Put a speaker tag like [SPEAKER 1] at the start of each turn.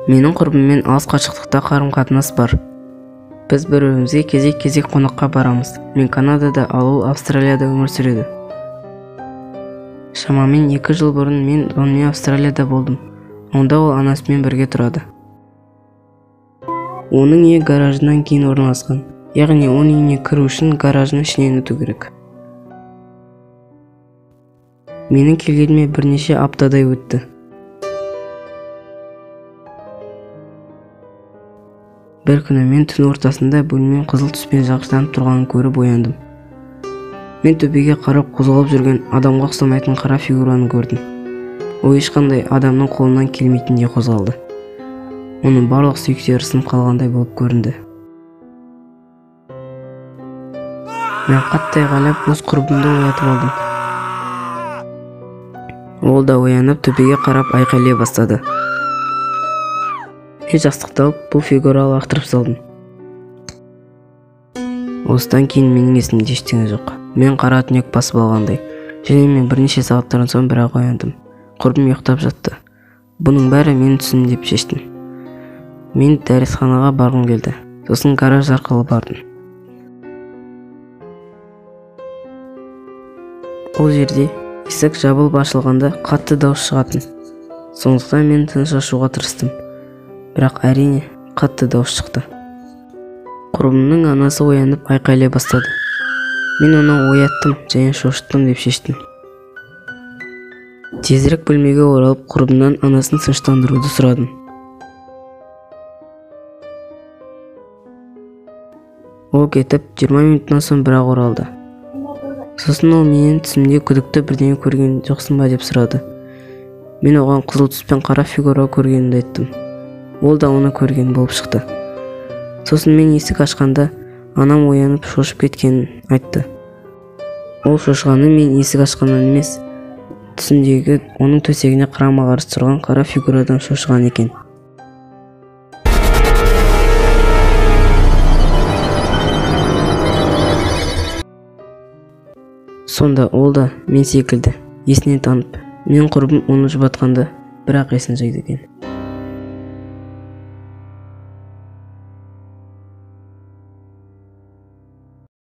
[SPEAKER 1] Менің құрбыммен алыс қашықтықта қарым-қатынас бар. Біз бір-бірімізге кезек-кезек қонаққа барамыз. Мен Канадада, ал ол Австралияда өмір сүреді. Шамамен 2 жыл бұрын мен онымен Австралияда болдым. Онда ол анасымен бірге тұрады. Оның үйі гаражынан кейін орналасқан. Яғни оның үйіне кіру үшін гаражының ішінен өту керек. Менің келгеніме бірнеше аптадай өтті. Бір күні мен түн ортасында бөлмем қызыл түспен жақшыланып тұрғанын көріп ояндым. Мен төбеге қарап қозғалып жүрген адамға ұқсамайтын қара фигураны көрдім. Ол ешқандай адамның қолынан келмейтіндей қозғалды. Оның барлық сүйектері сынып қалғандай болып көрінді. Мен қатты айғайлап өз құрбымды оятып алдым. Ол да оянып төбеге қарап айқайлай бастады. Мен жастықты алып бұл фигуралы лақтырып салдым. Осыдан кейін менің есімде ештеңе жоқ. Мен қара түнек басып алғандай. Және мен бірнеше сағаттан соң бірақ ояндым. Құрбым ұйықтап жатты. Бұның бәрі менің түсім деп шештім. Мен дәрісханаға барғым келді. Сосын гараж арқылы бардым. Ол жерде есік жабылып ашылғанда қатты дауыс шығатын. Сондықтан мен тыныш ашуға тырыстым. Бірақ әрине қатты дауыс шықты. Құрбымның анасы оянып айқайлай бастады. Мен оны ояттым және шошыттым деп шештім. Тезірек бөлмеге оралып, құрбымнан анасын тыныштандыруды сұрадым. Ол кетіп 20 минуттан соң бірақ оралды. Сосын ол менен түсімде күдікті бірдеңе көрген жоқсың ба деп сұрады. Мен оған қызыл түспен қара фигура көргенімді айттым. Ол да оны көрген болып шықты. Сосын мен есік ашқанда анам оянып шошып кеткенін айтты. Ол шошығаны мен есік ашқаннан емес, түсіндегі оның төсегіне қарама-қарсы тұрған қара фигурадан шошыған екен. Сонда ол да мен секілді есінен танып, мен құрбым оны жұбатқанда бірақ есін жайды екен.